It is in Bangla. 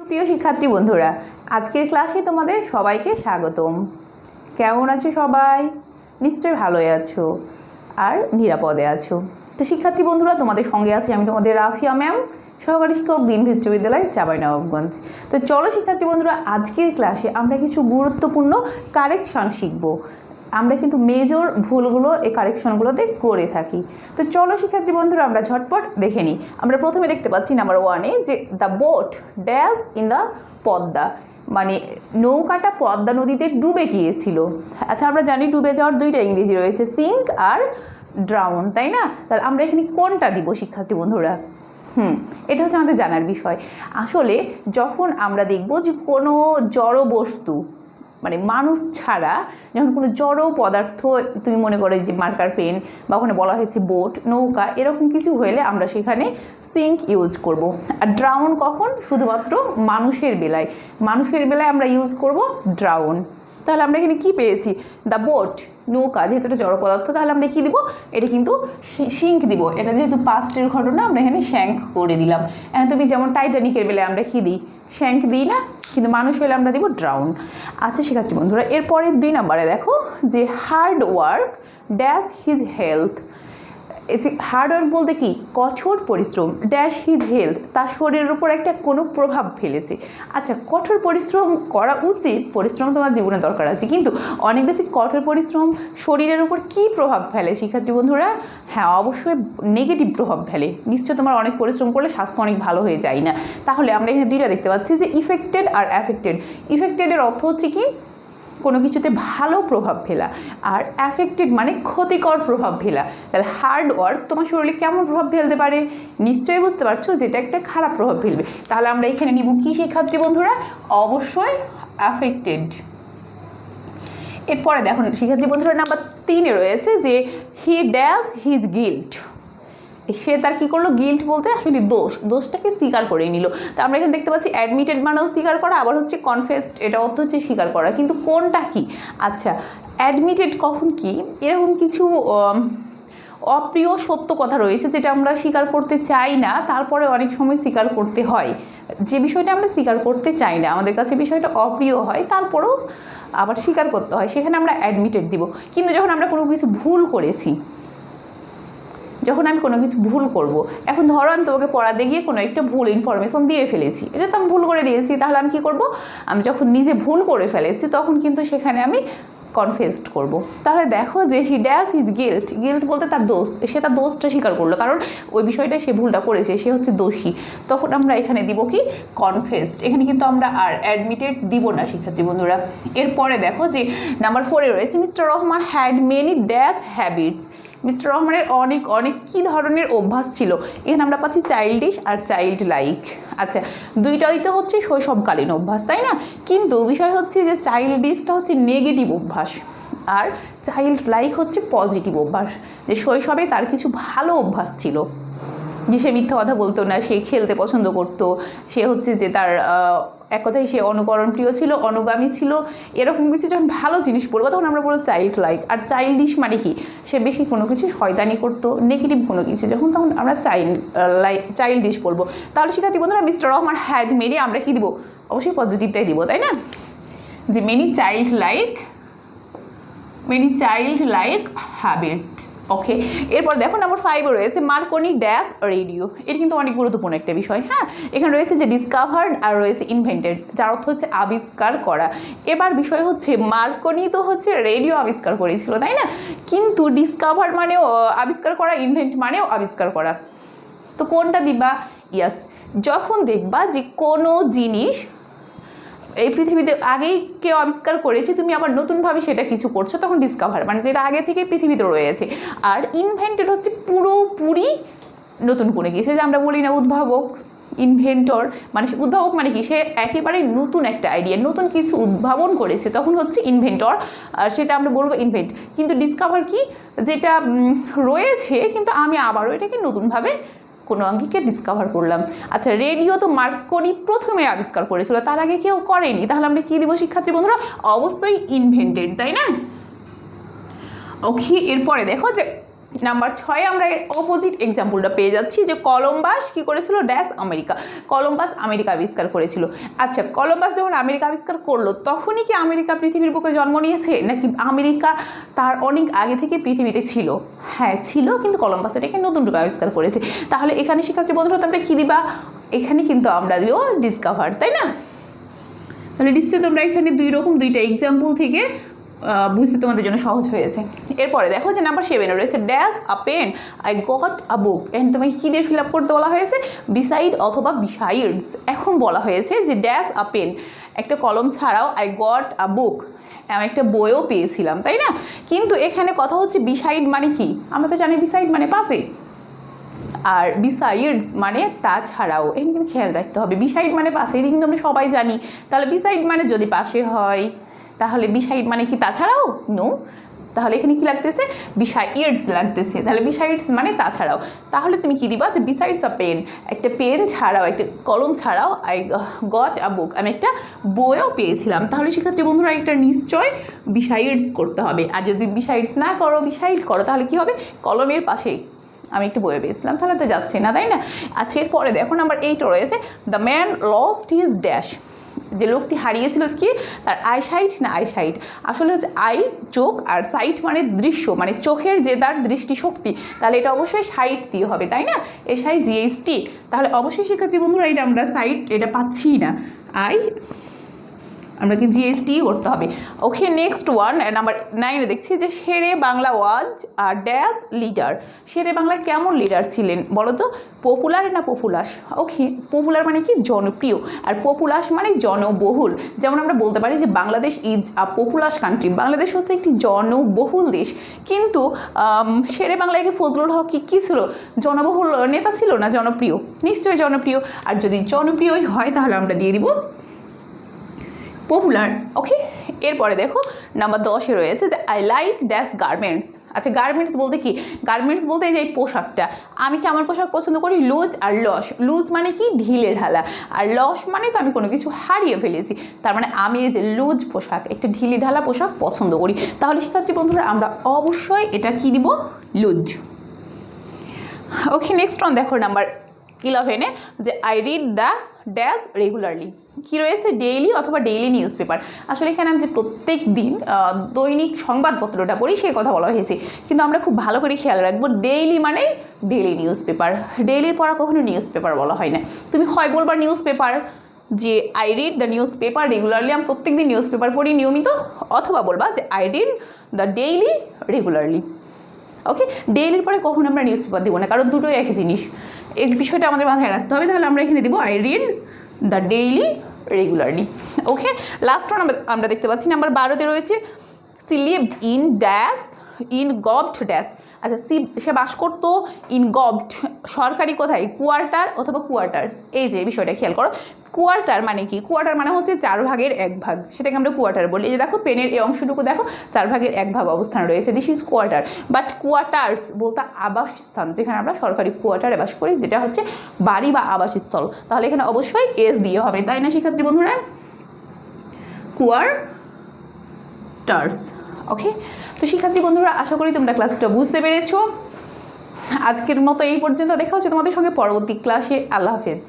প্রিয় শিক্ষার্থী বন্ধুরা, আজকের ক্লাসে তোমাদের সবাইকে স্বাগতম। কেমন আছো সবাই? নিশ্চয়ই ভালোই আছো আর নিরাপদে আছো। তো শিক্ষার্থী বন্ধুরা, তোমাদের সঙ্গে আছি আমি তোমাদের রাফিয়া ম্যাম, সহকারী শিক্ষক বিএনপি উচ্চ বিদ্যালয় চাঁপাইনবাবগঞ্জ। তো চলো শিক্ষার্থী বন্ধুরা, আজকের ক্লাসে আমরা কিছু গুরুত্বপূর্ণ কারেকশন শিখব। আমরা কিন্তু মেজর ভুলগুলো এই কারেকশনগুলোতে করে থাকি। তো চলো শিক্ষার্থী বন্ধুরা, আমরা ঝটপট দেখে নিই। আমরা প্রথমে দেখতে পাচ্ছি নাম্বার 1-এ যে the boat dash in the Padma, মানে নৌকাটা পদ্মা নদীতে ডুবে গিয়েছিল। আচ্ছা, আমরা জানি ডুবে যাওয়ার দুইটা ইংরেজি রয়েছে, সিঙ্ক আর ড্রাউন, তাই না? তাহলে আমরা এখানে কোনটা দিব শিক্ষার্থী বন্ধুরা? এটা হচ্ছে আমাদের জানার বিষয়। আসলে যখন আমরা দেখব যে কোনো জড় বস্তু, মানে মানুষ ছাড়া যখন কোনো জড় পদার্থ, তুমি মনে করো যে মার্কার পেন বা ওখানে বলা হয়েছে বোট, নৌকা, এরকম কিছু হলে আমরা সেখানে সিঙ্ক ইউজ করব। আর ড্রাউন কখন? শুধুমাত্র মানুষের বেলায় আমরা ইউজ করব ড্রাউন। তাহলে আমরা এখানে কি পেয়েছি? দ্য বোট, নৌকা, যেহেতু এটা জড় পদার্থ, তাহলে আমরা কি দিব? এটা কিন্তু সিঙ্ক দিব। এটা যেহেতু পাস্টের ঘটনা, আমরা এখানে শ্যাঙ্ক করে দিলাম। এখন তুমি যেমন টাইটানিকের বেলায় আমরা কি দিই? শ্যাঙ্ক দিই না, কিন্তু মানুষ হলে আমরা দিব ড্রাউন। আচ্ছা শিক্ষার্থী বন্ধুরা, এরপরে 2 নম্বরে দেখো যে hard work dash his health. Hard work বলতে কি? কঠোর পরিশ্রম, ড্যাশ হিজ হেলথ, তার শরীরের উপর একটা কোনো প্রভাব ফেলেছে। আচ্ছা, কঠোর পরিশ্রম করা উচিত, পরিশ্রম তোমার জীবনে দরকার আছে, কিন্তু অনেক বেশি কঠোর পরিশ্রম শরীরের উপর কি প্রভাব ফেলে শিক্ষার্থী বন্ধুরা? হ্যাঁ, অবশ্যই নেগেটিভ প্রভাব ফেলে। নিশ্চয় তোমার অনেক পরিশ্রম করলে স্বাস্থ্য অনেক ভালো হয়ে যায় না। তাহলে আমরা এখানে 2টা দেখতে পাচ্ছি যে ইফেক্টেড আর অ্যাফেক্টেড। ইফেক্টেডের অর্থ হচ্ছে কি? কোনো কিছুতে ভালো প্রভাব ফেলা, আর অ্যাফেক্টেড মানে ক্ষতিকর প্রভাব ফেলা। তাহলে হার্ড ওয়ার্ক তোমার শরীরে কেমন প্রভাব ফেলতে পারে? নিশ্চয়ই বুঝতে পারছো যেটা একটা খারাপ প্রভাব ফেলবে। তাহলে আমরা এখানে নিব কি শিক্ষার্থী বন্ধুরা? অবশ্যই অ্যাফেক্টেড। এরপরে দেখুন শিক্ষার্থী বন্ধুরা, নাম্বার 3-এ রয়েছে যে হি ড্যাশ হিজ গিল্ট। সে তার কী করলো? গিল্ট বলতে আসলে দোষটাকে স্বীকার করে নিল। তো আমরা এখানে দেখতে পাচ্ছি অ্যাডমিটেড মানেও স্বীকার করা, আবার হচ্ছে কনফেসড, এটা অর্থ হচ্ছে স্বীকার করা, কিন্তু কোনটা কি? আচ্ছা, অ্যাডমিটেড কখন কি? এরকম কিছু অপ্রিয় সত্য কথা রয়েছে যেটা আমরা স্বীকার করতে চাই না, তারপরে অনেক সময় স্বীকার করতে হয়। যে বিষয়টা আমরা স্বীকার করতে চাই না, আমাদের কাছে বিষয়টা অপ্রিয় হয়, তারপরেও আবার স্বীকার করতে হয়, সেখানে আমরা অ্যাডমিটেড দিব। কিন্তু যখন আমরা কোনো কিছু ভুল করেছি, যখন আমি কোনো কিছু ভুল করব, এখন ধরো আমি তোমাকে পড়াতে গিয়ে কোনো একটা ভুল ইনফরমেশন দিয়ে ফেলেছি, এটা তো আমি ভুল করে দিয়েছি, তাহলে আমি কী করব? আমি যখন নিজে ভুল করে ফেলেছি তখন কিন্তু সেখানে আমি কনফেসড করব। তাহলে দেখো যে he dash his guilt, guilt বলতে তার দোষ, সে তার দোষটা স্বীকার করলো, কারণ ওই বিষয়টা সে ভুলটা করেছে, সে হচ্ছে দোষী। তখন আমরা এখানে দিব কি? কনফেসড। এখানে কিন্তু আমরা আর অ্যাডমিটেড দিব না শিক্ষার্থী বন্ধুরা। এরপরে দেখো যে নাম্বার 4-এ রয়েছে mister Rahman had many dash habits. Mister রহমানের অনেক কী ধরনের অভ্যাস ছিল? এখানে আমরা পাচ্ছি চাইল্ডিশ আর চাইল্ড লাইক। আচ্ছা, দুইটাই তো হচ্ছে শৈশবকালীন অভ্যাস, তাই না? কিন্তু বিষয় হচ্ছে যে চাইল্ডিশটা হচ্ছে নেগেটিভ অভ্যাস, আর চাইল্ড লাইক হচ্ছে পজিটিভ অভ্যাস, যে শৈশবে তার কিছু ভালো অভ্যাস ছিল, যে সে মিথ্যা কথা বলতো না, সে খেলতে পছন্দ করতো, সে হচ্ছে যে তার এক কথায় সে অনুকরণ প্রিয় ছিল, অনুগামী ছিল, এরকম কিছু যখন ভালো জিনিস বলবো তখন আমরা বলবো চাইল্ড লাইক। আর চাইল্ডিশ মানে কি? সে বেশি কোনো কিছু শয়তানি করতো, নেগেটিভ কোনো কিছু যখন, তখন আমরা চাইল্ডিশ বলবো। তাহলে শিক্ষার্থী বন্ধুরা, মিস্টার রহমান হ্যাড মেনি, আমরা কি দিব? অবশ্যই পজিটিভটাই দিব, তাই না? যে মেনি চাইল্ড লাইক হ্যাবিটস। ওকে, এরপর দেখো নাম্বার 5-এ রয়েছে মার্কনি ড্যাশ রেডিও। এটা কিন্তু অনেক গুরুত্বপূর্ণ একটা বিষয়। হ্যাঁ, এখানে রয়েছে যে ডিসকাভার্ড আর রয়েছে ইনভেন্টেড, যার অর্থ হচ্ছে আবিষ্কার করা। এবার বিষয় হচ্ছে মার্কনি তো হচ্ছে রেডিও আবিষ্কার করেছিল, তাই না? কিন্তু ডিসকাভার্ড মানেও আবিষ্কার করা, ইনভেন্ট মানেও আবিষ্কার করা। তো কোনটা দিবা? ইয়াস, যখন দেখবা যে কোনো জিনিস এই পৃথিবীতে আগেই কেউ আবিষ্কার করেছে, তুমি আবার নতুনভাবে সেটা কিছু করছো, তখন ডিসকাভার, মানে যেটা আগে থেকে পৃথিবীতে রয়েছে। আর ইনভেন্টেড হচ্ছে পুরোপুরি নতুন করে কিছু, যে আমরা বলি না উদ্ভাবক, ইনভেন্টর, মানে উদ্ভাবক মানে কি? সে একেবারে নতুন একটা আইডিয়া, নতুন কিছু উদ্ভাবন করেছে, তখন হচ্ছে ইনভেন্টর, আর সেটা আমরা বলবো ইনভেন্ট। কিন্তু ডিসকাভার কি? যেটা রয়েছে কিন্তু আমি আবারও এটাকে নতুনভাবে কোনো আঙ্গিকে ডিসকাভার করলাম। আচ্ছা, রেডিও তো মার্কনি প্রথমে আবিষ্কার করেছিল, তার আগে কেউ করেনি, তাহলে আমরা কী দিব শিক্ষার্থী বন্ধুরা? অবশ্যই ইনভেন্টেড, তাই না? ওকে, এরপরে দেখো যে নাম্বার 6 আমরা এর অপোজিট এক্সাম্পলটা পেয়ে যাচ্ছি যে কলম্বাস কি করেছিল ড্যাশ আমেরিকা, কলম্বাস আমেরিকা আবিষ্কার করেছিল। আচ্ছা, কলম্বাস যখন আমেরিকা আবিষ্কার করলো তখনই কি আমেরিকা পৃথিবীর বুকে জন্ম নিয়েছে, নাকি আমেরিকা তার অনেক আগে থেকে পৃথিবীতে ছিল? হ্যাঁ ছিল, কিন্তু কলম্বাস এটাকে নতুন রূপে আবিষ্কার করেছে। তাহলে এখানে শিক্ষার্থী বন্ধুরা তোমরা কি দিবা? এখানে কিন্তু আমরা দিব ডিসকভার, তাই না? তাহলে নিশ্চয়ই তোমরা এখানে দুইটা এক্সাম্পল থেকে বুঝতে তোমাদের জন্য সহজ হয়েছে। এরপরে দেখো যে নাম্বার 7 রয়েছে dash a pen I got a book. এখানে তোমাকে কী দিয়ে ফিল আপ করতে বলা হয়েছে? বিসাইড অথবা বিসাইডস। এখন বলা হয়েছে যে ড্যাশ আ পেন, একটা কলম ছাড়াও আই গট আ বুক, আমি একটা বইও পেয়েছিলাম, তাই না? কিন্তু এখানে কথা হচ্ছে বিসাইড মানে কি? আমরা তো জানি বিসাইড মানে পাশে, আর বিসাইডস মানে তাছাড়াও। এখানে কিন্তু খেয়াল রাখতে হবে, বিসাইড মানে পাশে, এটা কিন্তু আমরা সবাই জানি। তাহলে বিসাইড মানে যদি পাশে হয় তাহলে বিসাইড মানে কি তাছাড়াও? নো। তাহলে এখানে কি লাগতেছে? বিসাইডস লাগতেছে। তাহলে বিসাইডস মানে তাছাড়াও। তাহলে তুমি কি দিবা? যে বিসাইডস আ পেন, একটা পেন ছাড়াও, একটা কলম ছাড়াও আই গট আ বুক, আমি একটা বইও পেয়েছিলাম। তাহলে সেক্ষেত্রে বন্ধুরা একটা নিশ্চয় বিসাইডস করতে হবে। আর যদি বিসাইডস না করো, বিসাইড করো, তাহলে কি হবে? কলমের পাশে আমি একটু বইয়ে পেয়েছিলাম, তাহলে তো যাচ্ছে না, তাই না? আচ্ছা, এরপরে দেখো নাম্বার 8 রয়েছে the man lost his dash. যে লোকটি হারিয়েছিল কি? তার আইসাইট না আইসাইট। আসলে হচ্ছে আই চোখ, আর সাইট মানে দৃশ্য, মানে চোখের যে তার দৃষ্টিশক্তি। তাহলে এটা অবশ্যই সাইট দিয়ে হবে, তাই না? SI GST. তাহলে অবশ্যই শিক্ষার্থী বন্ধুরা এটা আমরা সাইট এটা পাচ্ছি না, আমরা কি জিএসটি করতে হবে। ওকে, নেক্সট ওয়ান নাম্বার 9 দেখছি যে শেরে বাংলা ওয়াজ আর ড্যাশ লিডার। শেরে বাংলা কেমন লিডার ছিলেন বলো তো? পপুলার না পপুলাস? ওকে, পপুলার মানে কি? জনপ্রিয়, আর পপুলাস মানে জনবহুল। যেমন আমরা বলতে পারি যে Bangladesh is a populous country, Bangladesh হচ্ছে একটি জনবহুল দেশ। কিন্তু শেরে বাংলায় কি ফজলুল হক কী ছিল? জনবহুল নেতা ছিল না জনপ্রিয়? নিশ্চয়ই জনপ্রিয়। আর যদি জনপ্রিয়ই হয় তাহলে আমরা দিয়ে দিব পপুলার। ওকে, এরপরে দেখো নাম্বার 10 রয়েছে যে আই লাইক ড্যাশ গার্মেন্টস। আচ্ছা, গার্মেন্টস বলতে কি? গার্মেন্টস বলতে এই যে এই পোশাকটা, আমি কি আমার পোশাক পছন্দ করি? লুজ আর লস। লুজ মানে কি? ঢিলে ঢালা। আর লস মানে তো আমি কোনো কিছু হারিয়ে ফেলেছি। তার মানে আমি এই যে লুজ পোশাক, একটা ঢিলে ঢালা পোশাক পছন্দ করি। তাহলে শিক্ষার্থী বন্ধুরা আমরা অবশ্যই এটা কি দিব? লুজ। ওকে, নেক্সট ওয়ান দেখো নাম্বার 11 যে I read the dash regularly. কী রয়েছে? ডেইলি অথবা ডেইলি নিউজ পেপার। আসলে এখানে আমি যে প্রত্যেক দিন দৈনিক সংবাদপত্রটা পড়ি সেই কথা বলা হয়েছে, কিন্তু আমরা খুব ভালো করে খেয়াল রাখবো ডেইলি মানে ডেইলি নিউজ পেপার। ডেইলির পড়া কখনো নিউজ পেপার বলা হয় না। তুমি হয় বলবা নিউজ পেপার, যে I read the news paper regularly, আমি প্রত্যেক দিন নিউজ পেপার পড়ি নিয়মিত, অথবা বলবা যে I read the daily regularly. Okay, ডেইলির পরে কখনো আমরা নিউজ পেপার দেবো না, কারণ দুটোই একই জিনিস। এই বিষয়টা আমাদের মাথায় রাখতে হবে। তাহলে আমরা এখানে দেবো I read the daily regularly. Okay, last one আমরা দেখতে পাচ্ছি নাম্বার 12 রয়েছে she lived in dash in গভড ড্যাশ। আচ্ছা, সে বাস করতো ইন গভড, সরকারি কোথায়? কোয়ার্টার অথবা কোয়ার্টার্স। এই যে বিষয়টা খেয়াল করো, কোয়ার্টার মানে কি? কোয়ার্টার মানে হচ্ছে 4/1 সেটাকে আমরা কোয়ার্টার বলি। এই যে দেখো পেনের এই অংশটুকু দেখো 4/1 অবস্থান রয়েছে, this is quarter. But quarters বলতে আবাসস্থান, যেখানে আমরা সরকারি কোয়ার্টারে বাস করি, যেটা হচ্ছে বাড়ি বা আবাসস্থল। তাহলে এখানে অবশ্যই এস দিয়ে হবে, তাই না শিক্ষার্থী বন্ধুরা? কোয়ার্টার্স। ওকে, তো শিক্ষার্থী বন্ধুরা আশা করি তোমরা ক্লাসটা বুঝতে পেরেছো। আজকের মতো এই পর্যন্ত, দেখা হচ্ছে তোমাদের সঙ্গে পরবর্তী ক্লাসে। আল্লাহ হাফেজ।